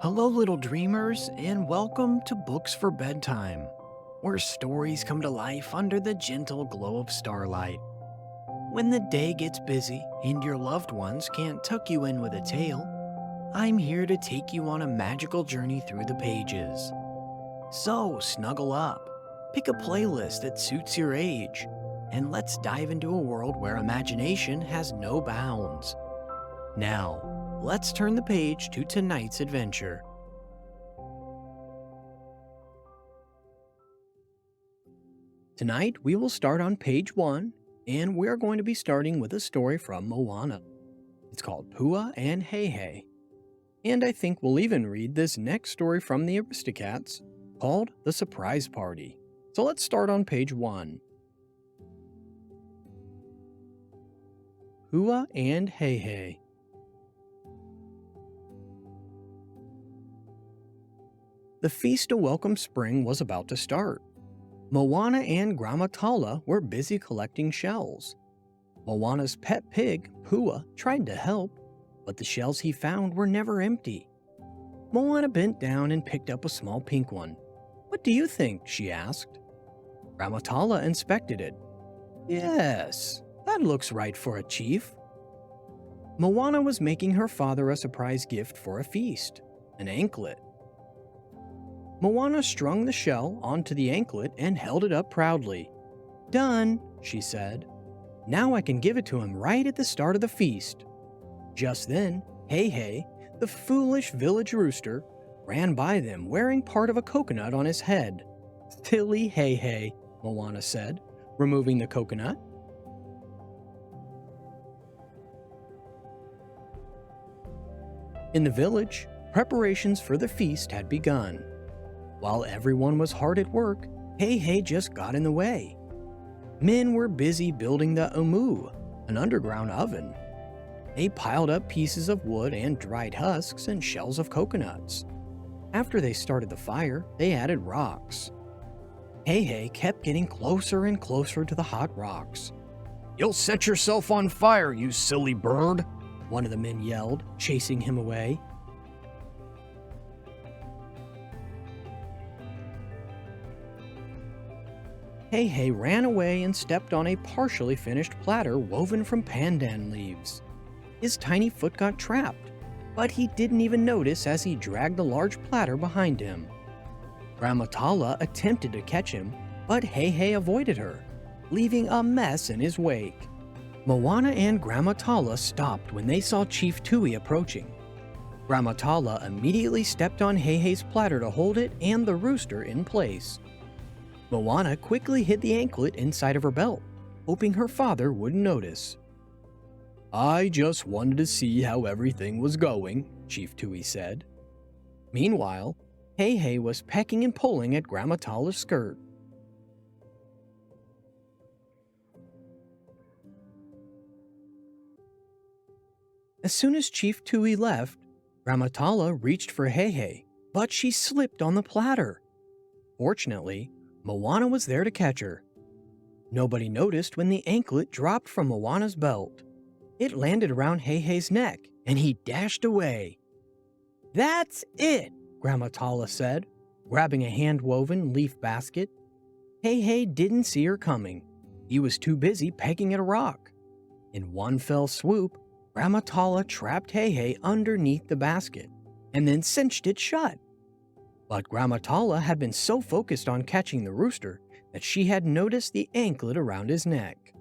Hello, little dreamers, and welcome to Books for Bedtime, where stories come to life under the gentle glow of starlight. When the day gets busy and your loved ones can't tuck you in with a tale, I'm here to take you on a magical journey through the pages. So, snuggle up, pick a playlist that suits your age, and let's dive into a world where imagination has no bounds. Now, let's turn the page to tonight's adventure. Tonight, we will start on page 1, and we're going to be starting with a story from Moana. It's called Pua and Heihei. And I think we'll even read this next story from the Aristocats, called The Surprise Party. So let's start on page 1. Pua and Heihei. The feast to welcome spring was about to start. Moana and Grandma Tala were busy collecting shells. Moana's pet pig, Pua, tried to help, but the shells he found were never empty. Moana bent down and picked up a small pink one. "What do you think?" she asked. Grandma Tala inspected it. "Yes, that looks right for a chief." Moana was making her father a surprise gift for a feast, an anklet. Moana strung the shell onto the anklet and held it up proudly. "Done," she said. "Now I can give it to him right at the start of the feast." Just then, Heihei, the foolish village rooster, ran by them wearing part of a coconut on his head. "Silly Heihei," Moana said, removing the coconut. In the village, preparations for the feast had begun. While everyone was hard at work, Heihei just got in the way. Men were busy building the umu, an underground oven. They piled up pieces of wood and dried husks and shells of coconuts. After they started the fire, they added rocks. Heihei kept getting closer and closer to the hot rocks. "You'll set yourself on fire, you silly bird," one of the men yelled, chasing him away. Heihei ran away and stepped on a partially finished platter woven from pandan leaves. His tiny foot got trapped, but he didn't even notice as he dragged the large platter behind him. Grandma Tala attempted to catch him, but Heihei avoided her, leaving a mess in his wake. Moana and Grandma Tala stopped when they saw Chief Tui approaching. Grandma Tala immediately stepped on Heihei's platter to hold it and the rooster in place. Moana quickly hid the anklet inside of her belt, hoping her father wouldn't notice. "I just wanted to see how everything was going," Chief Tui said. Meanwhile, Heihei was pecking and pulling at Grandma Tala's skirt. As soon as Chief Tui left, Grandma Tala reached for Heihei, but she slipped on the platter. Fortunately, Moana was there to catch her. Nobody noticed when the anklet dropped from Moana's belt. It landed around Heihei's neck, and he dashed away. "That's it," Grandma Tala said, grabbing a hand-woven leaf basket. Heihei didn't see her coming. He was too busy pecking at a rock. In one fell swoop, Grandma Tala trapped Heihei underneath the basket, and then cinched it shut. But Grandma Tala had been so focused on catching the rooster that she had noticed the anklet around his neck.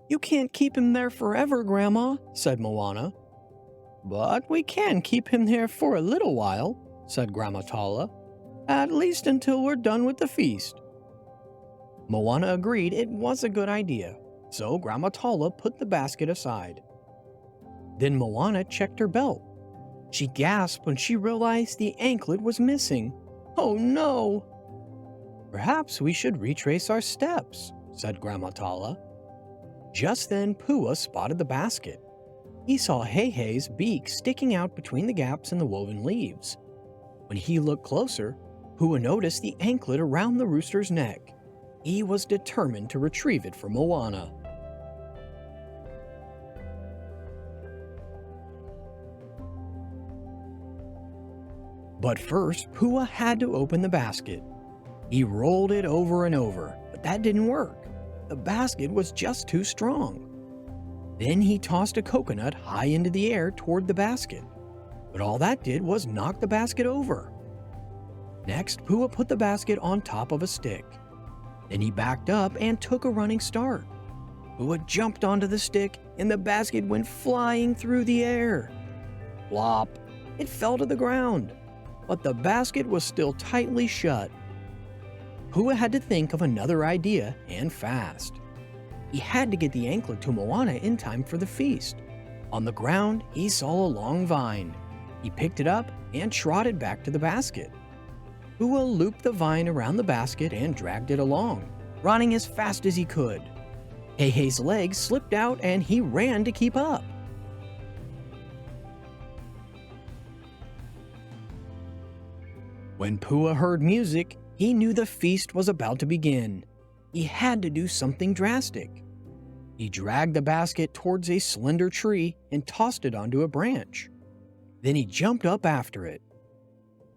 "You can't keep him there forever, Grandma," said Moana. "But we can keep him there for a little while," said Grandma Tala. "At least until we're done with the feast." Moana agreed it was a good idea, so Grandma Tala put the basket aside. Then Moana checked her belt. She gasped when she realized the anklet was missing. "Oh no!" "Perhaps we should retrace our steps," said Grandma Tala. Just then Pua spotted the basket. He saw Heihei's beak sticking out between the gaps in the woven leaves. When he looked closer, Pua noticed the anklet around the rooster's neck. He was determined to retrieve it from Moana. But first, Pua had to open the basket. He rolled it over and over, but that didn't work. The basket was just too strong. Then he tossed a coconut high into the air toward the basket, but all that did was knock the basket over. Next, Pua put the basket on top of a stick. Then he backed up and took a running start. Pua jumped onto the stick and the basket went flying through the air. Plop! It fell to the ground, but the basket was still tightly shut. Pua had to think of another idea, and fast. He had to get the anklet to Moana in time for the feast. On the ground, he saw a long vine. He picked it up and trotted back to the basket. Pua looped the vine around the basket and dragged it along, running as fast as he could. Heihei's legs slipped out and he ran to keep up. When Pua heard music, he knew the feast was about to begin. He had to do something drastic. He dragged the basket towards a slender tree and tossed it onto a branch. Then he jumped up after it.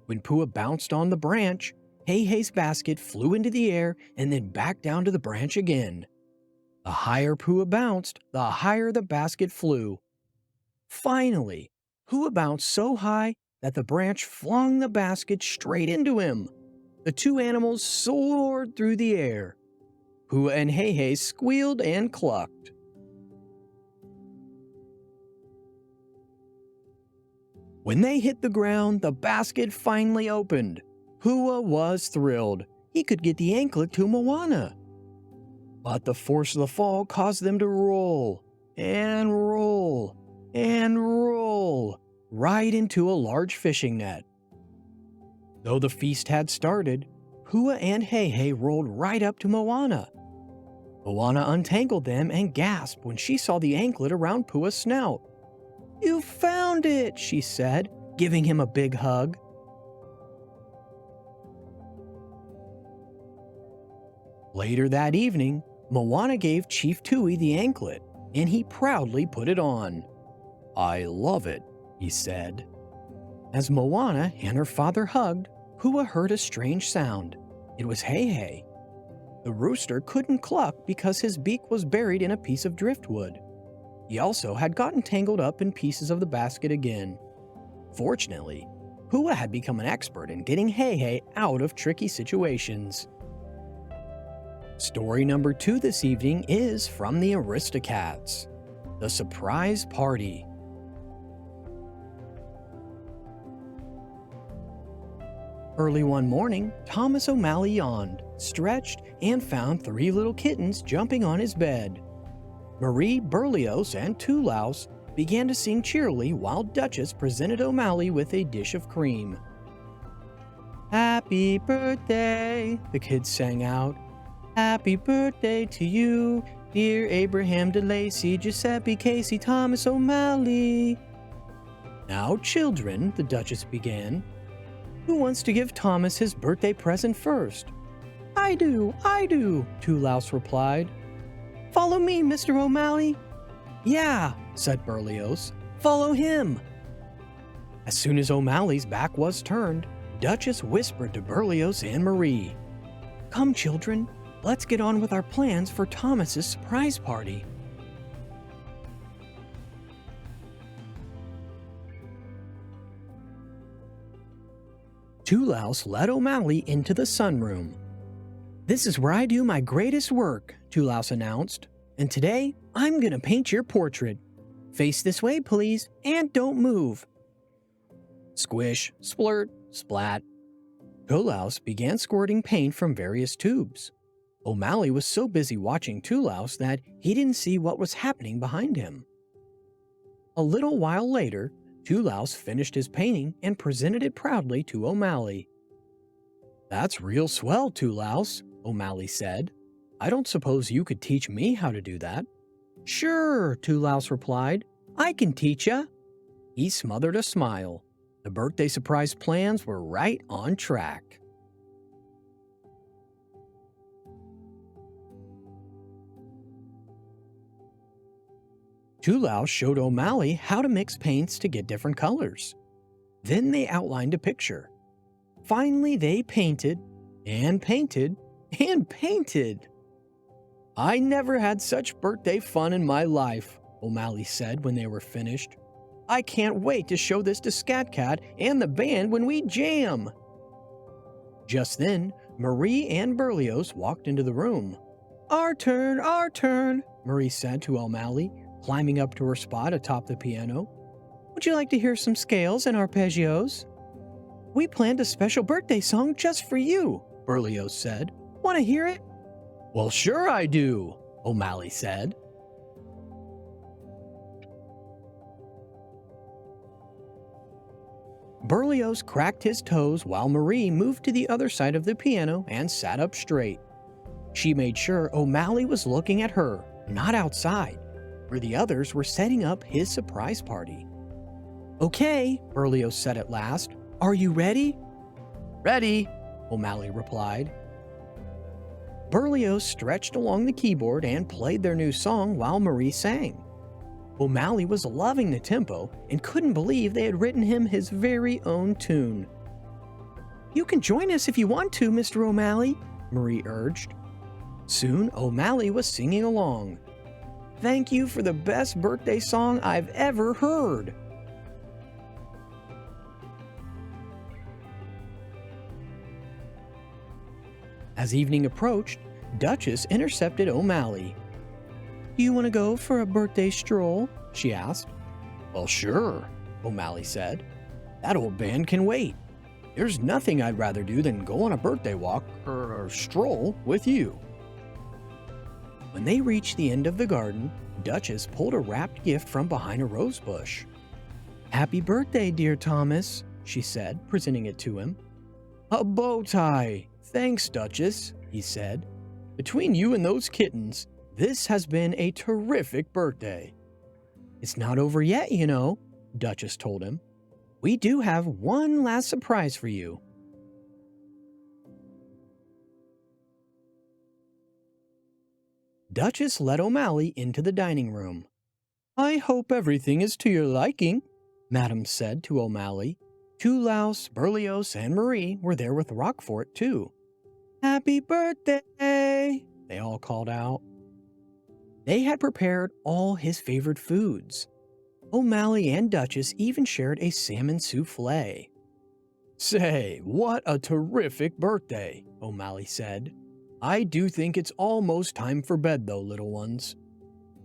When Pua bounced on the branch, Heihei's basket flew into the air and then back down to the branch again. The higher Pua bounced, the higher the basket flew. Finally, Pua bounced so high that the branch flung the basket straight into him. The two animals soared through the air. Pua and Heihei squealed and clucked. When they hit the ground, the basket finally opened. Pua was thrilled. He could get the anklet to Moana. But the force of the fall caused them to roll, and roll, and roll, right into a large fishing net. Though the feast had started, Pua and Heihei rolled right up to Moana. Moana untangled them and gasped when she saw the anklet around Pua's snout. "You found it," she said, giving him a big hug. Later that evening, Moana gave Chief Tui the anklet, and he proudly put it on. "I love it," he said. As Moana and her father hugged, Pua heard a strange sound. It was Heihei. The rooster couldn't cluck because his beak was buried in a piece of driftwood. He also had gotten tangled up in pieces of the basket again. Fortunately, Pua had become an expert in getting Heihei out of tricky situations. Story number 2 this evening is from the Aristocats, The Surprise Party. Early one morning, Thomas O'Malley yawned, stretched, and found 3 little kittens jumping on his bed. Marie, Berlioz, and Toulaus began to sing cheerily while Duchess presented O'Malley with a dish of cream. "Happy birthday," the kids sang out. "Happy birthday to you, dear Abraham de Lacy, Giuseppe Casey, Thomas O'Malley." "Now, children," the Duchess began, "who wants to give Thomas his birthday present first?" I do, Toulaus replied. "Follow me, Mr. O'Malley." "Yeah," said Berlioz, "follow him." As soon as O'Malley's back was turned, Duchess whispered to Berlioz and Marie, "Come, children, let's get on with our plans for Thomas's surprise party." Toulaus led O'Malley into the sunroom. "This is where I do my greatest work," Toulaus announced, "and today I'm gonna paint your portrait. Face this way, please, and don't move." Squish, splurt, splat. Toulaus began squirting paint from various tubes. O'Malley was so busy watching Toulaus that he didn't see what was happening behind him. A little while later, Toulaus finished his painting and presented it proudly to O'Malley. "That's real swell, Toulaus," O'Malley said. "I don't suppose you could teach me how to do that." "Sure," Toulaus replied. "I can teach ya." He smothered a smile. The birthday surprise plans were right on track. Toulaus showed O'Malley how to mix paints to get different colors. Then they outlined a picture. Finally, they painted, and painted, and painted. "I never had such birthday fun in my life," O'Malley said when they were finished. "I can't wait to show this to Scat Cat and the band when we jam." Just then, Marie and Berlioz walked into the room. Our turn, Marie said to O'Malley, climbing up to her spot atop the piano. "Would you like to hear some scales and arpeggios?" "We planned a special birthday song just for you," Berlioz said. "Want to hear it?" "Well, sure I do," O'Malley said. Berlioz cracked his toes while Marie moved to the other side of the piano and sat up straight. She made sure O'Malley was looking at her, not outside, where the others were setting up his surprise party. "Okay," Berlioz said at last. "Are you ready?" "Ready," O'Malley replied. Berlioz stretched along the keyboard and played their new song while Marie sang. O'Malley was loving the tempo and couldn't believe they had written him his very own tune. "You can join us if you want to, Mr. O'Malley," Marie urged. Soon, O'Malley was singing along. "Thank you for the best birthday song I've ever heard." As evening approached, Duchess intercepted O'Malley. "Do you want to go for a birthday stroll?" she asked. "Well, sure," O'Malley said. "That old band can wait. There's nothing I'd rather do than go on a birthday walk or stroll with you." When they reached the end of the garden, Duchess pulled a wrapped gift from behind a rose bush. "Happy birthday, dear Thomas," she said, presenting it to him. "A bow tie! Thanks, Duchess," he said. "Between you and those kittens, this has been a terrific birthday." "It's not over yet, you know," Duchess told him. "We do have one last surprise for you." Duchess led O'Malley into the dining room. "I hope everything is to your liking," Madame said to O'Malley. Louse, Berlioz, and Marie were there with Roquefort, too. "Happy birthday!" they all called out. They had prepared all his favorite foods. O'Malley and Duchess even shared a salmon souffle. "Say, what a terrific birthday," O'Malley said. "I do think it's almost time for bed, though, little ones."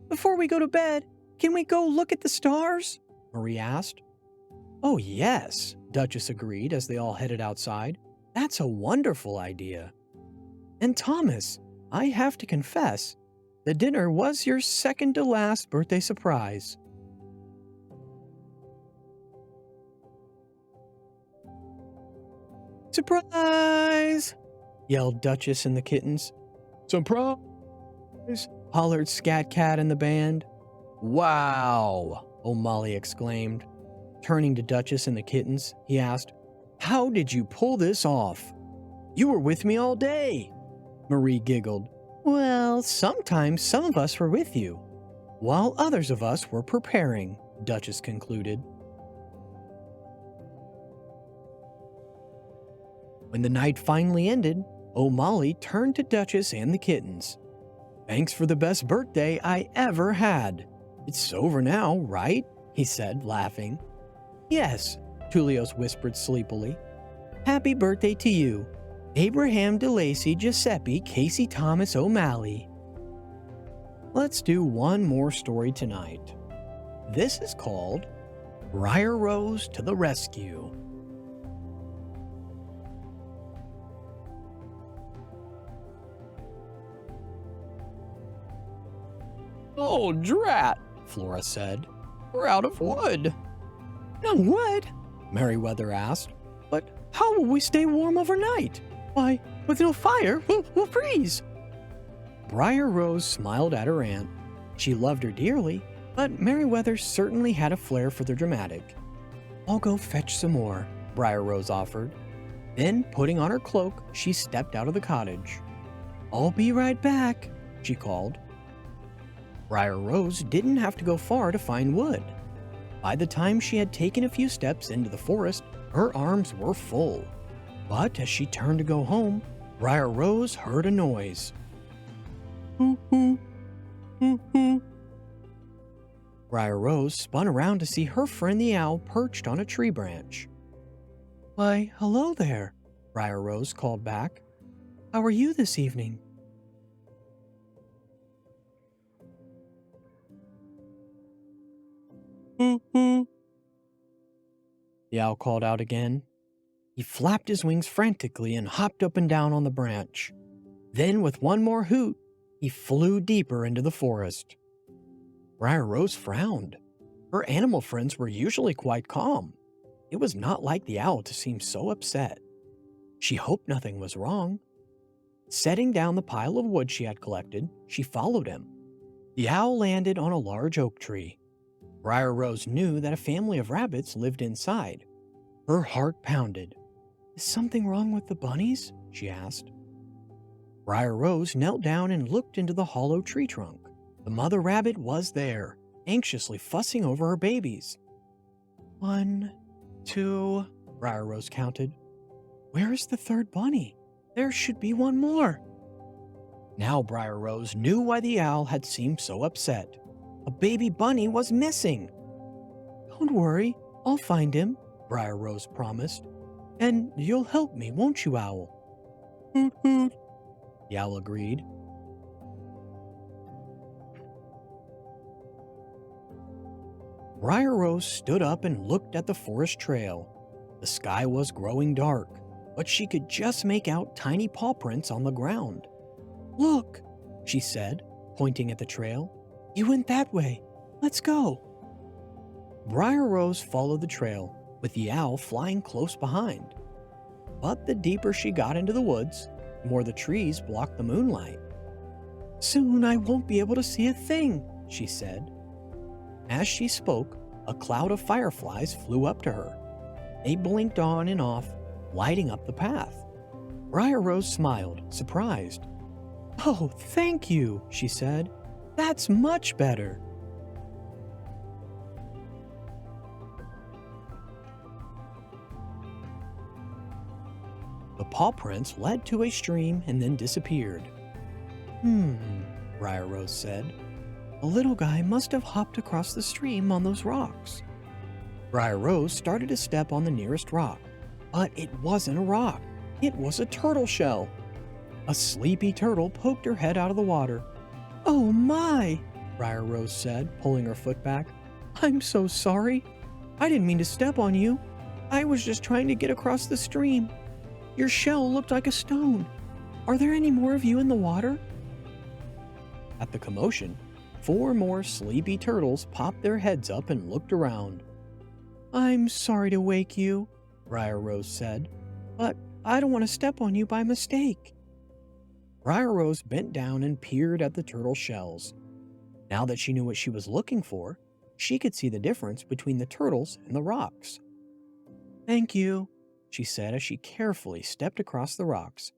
"Before we go to bed, can we go look at the stars?" Marie asked. "Oh, yes," Duchess agreed as they all headed outside. "That's a wonderful idea." "And Thomas, I have to confess, the dinner was your second to last birthday surprise." "Surprise!" yelled Duchess and the kittens. "Surprise!" hollered Scat Cat and the band. "Wow!" O'Malley exclaimed. Turning to Duchess and the kittens, he asked, "How did you pull this off?" "You were with me all day." Marie giggled. "Well, sometimes some of us were with you, while others of us were preparing," Duchess concluded. When the night finally ended, O'Malley turned to Duchess and the kittens. "Thanks for the best birthday I ever had. It's over now, right?" he said, laughing. "Yes," Tullios whispered sleepily. "Happy birthday to you, Abraham DeLacy Giuseppe Casey Thomas O'Malley." Let's do one more story tonight. This is called Briar Rose to the Rescue. "Oh, drat," Flora said. "We're out of wood." "No wood?" Merryweather asked. "But how will we stay warm overnight? Why, with no fire, we'll freeze." Briar Rose smiled at her aunt. She loved her dearly, but Merryweather certainly had a flair for the dramatic. "I'll go fetch some more," Briar Rose offered. Then, putting on her cloak, she stepped out of the cottage. "I'll be right back," she called. Briar Rose didn't have to go far to find wood. By the time she had taken a few steps into the forest, her arms were full. But as she turned to go home, Briar Rose heard a noise. Hoo hoo, hoo hoo. Briar Rose spun around to see her friend the owl perched on a tree branch. "Why, hello there," Briar Rose called back. "How are you this evening?" Hoo hoo, the owl called out again. He flapped his wings frantically and hopped up and down on the branch. Then, with one more hoot, he flew deeper into the forest. Briar Rose frowned. Her animal friends were usually quite calm. It was not like the owl to seem so upset. She hoped nothing was wrong. Setting down the pile of wood she had collected, she followed him. The owl landed on a large oak tree. Briar Rose knew that a family of rabbits lived inside. Her heart pounded. "Is something wrong with the bunnies?" she asked. Briar Rose knelt down and looked into the hollow tree trunk. The mother rabbit was there, anxiously fussing over her babies. 1, 2, Briar Rose counted. "Where is the third bunny? There should be one more." Now Briar Rose knew why the owl had seemed so upset. A baby bunny was missing. "Don't worry, I'll find him," Briar Rose promised. "And you'll help me, won't you, Owl?" "Hoot hoot," the owl agreed. Briar Rose stood up and looked at the forest trail. The sky was growing dark, but she could just make out tiny paw prints on the ground. "Look," she said, pointing at the trail. "You went that way. Let's go." Briar Rose followed the trail, with the owl flying close behind. But the deeper she got into the woods, the more the trees blocked the moonlight. "Soon I won't be able to see a thing," she said. As she spoke, a cloud of fireflies flew up to her. They blinked on and off, lighting up the path. Briar Rose smiled, surprised. "Oh, thank you," she said. "That's much better." The paw prints led to a stream and then disappeared. Briar Rose said. "The little guy must have hopped across the stream on those rocks." Briar Rose started to step on the nearest rock, but it wasn't a rock. It was a turtle shell. A sleepy turtle poked her head out of the water. "Oh my," Briar Rose said, pulling her foot back. "I'm so sorry. I didn't mean to step on you. I was just trying to get across the stream. Your shell looked like a stone. Are there any more of you in the water?" At the commotion, 4 more sleepy turtles popped their heads up and looked around. "I'm sorry to wake you," Briar Rose said, "but I don't want to step on you by mistake." Briar Rose bent down and peered at the turtle shells. Now that she knew what she was looking for, she could see the difference between the turtles and the rocks. "Thank you," she said as she carefully stepped across the rocks.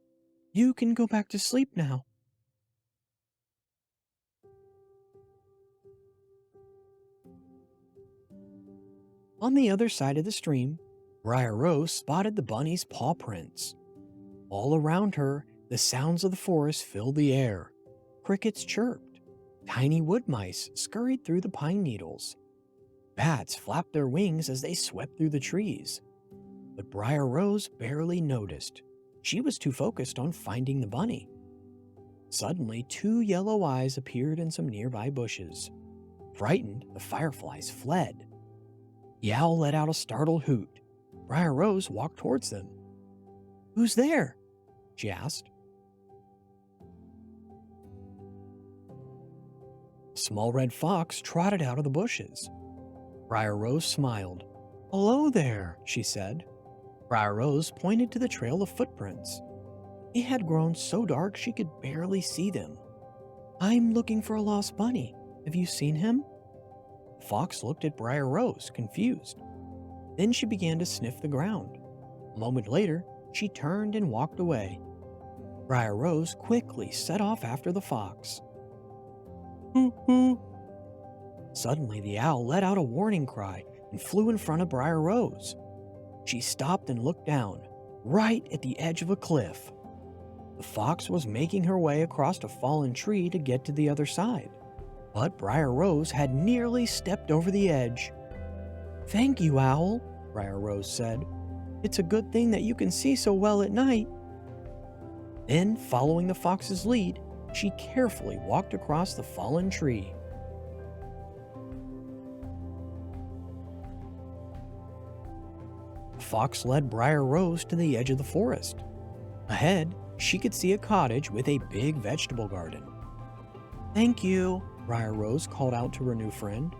"You can go back to sleep now." On the other side of the stream, Briar Rose spotted the bunny's paw prints. All around her, the sounds of the forest filled the air. Crickets chirped. Tiny wood mice scurried through the pine needles. Bats flapped their wings as they swept through the trees. But Briar Rose barely noticed. She was too focused on finding the bunny. Suddenly, 2 yellow eyes appeared in some nearby bushes. Frightened, the fireflies fled. The owl let out a startled hoot. Briar Rose walked towards them. "Who's there?" she asked. A small red fox trotted out of the bushes. Briar Rose smiled. "Hello there," she said. Briar Rose pointed to the trail of footprints. It had grown so dark she could barely see them. "I'm looking for a lost bunny. Have you seen him?" The fox looked at Briar Rose, confused. Then she began to sniff the ground. A moment later, she turned and walked away. Briar Rose quickly set off after the fox. "Hoo hoo." Suddenly, the owl let out a warning cry and flew in front of Briar Rose. She stopped and looked down. right at the edge of a cliff. The fox was making her way across a fallen tree to get to the other side, but Briar Rose had nearly stepped over the edge. "Thank you, Owl," Briar Rose said. "It's a good thing that you can see so well at night." Then, following the fox's lead, she carefully walked across the fallen tree. The fox led Briar Rose to the edge of the forest. Ahead, she could see a cottage with a big vegetable garden. "Thank you," Briar Rose called out to her new friend,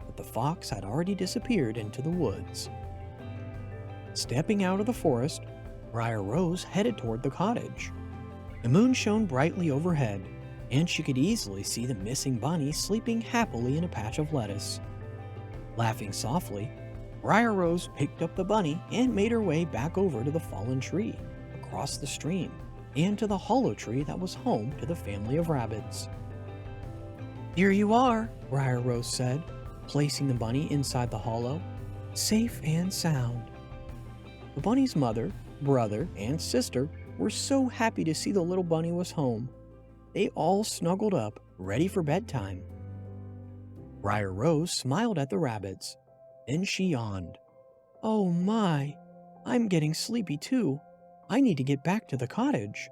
but the fox had already disappeared into the woods. Stepping out of the forest, Briar Rose headed toward the cottage. The moon shone brightly overhead, and she could easily see the missing bunny sleeping happily in a patch of lettuce. Laughing softly, Briar Rose picked up the bunny and made her way back over to the fallen tree, across the stream, and to the hollow tree that was home to the family of rabbits. "Here you are," Briar Rose said, placing the bunny inside the hollow, "safe and sound." The bunny's mother, brother, and sister were so happy to see the little bunny was home. They all snuggled up, ready for bedtime. Briar Rose smiled at the rabbits. Then she yawned. "Oh my, I'm getting sleepy too. I need to get back to the cottage."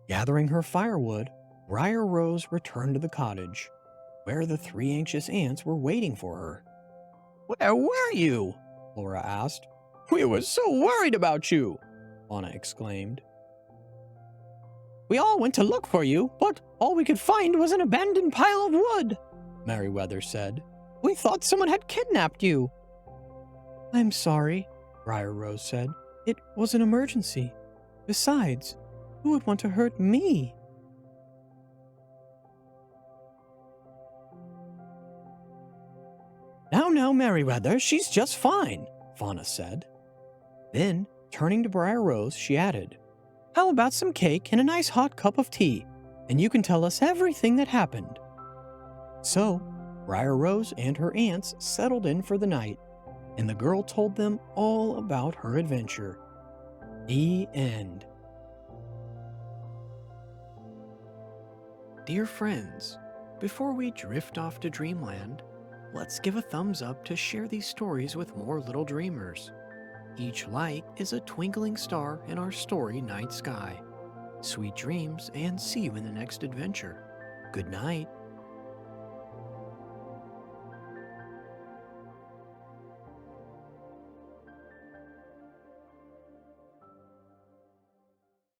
Gathering her firewood, Briar Rose returned to the cottage, where the three anxious ants were waiting for her. "Where were you?" Laura asked. "We were so worried about you," Fauna exclaimed. "We all went to look for you, but all we could find was an abandoned pile of wood," Merryweather said. "We thought someone had kidnapped you." "I'm sorry," Briar Rose said. "It was an emergency. Besides, who would want to hurt me?" Now, Merryweather, she's just fine," Fauna said. Then, turning to Briar Rose, she added, "How about some cake and a nice hot cup of tea, and you can tell us everything that happened." So, Briar Rose and her aunts settled in for the night, and the girl told them all about her adventure. The end. Dear friends, before we drift off to dreamland, let's give a thumbs up to share these stories with more little dreamers. Each light is a twinkling star in our story night sky. Sweet dreams, and see you in the next adventure. Good night.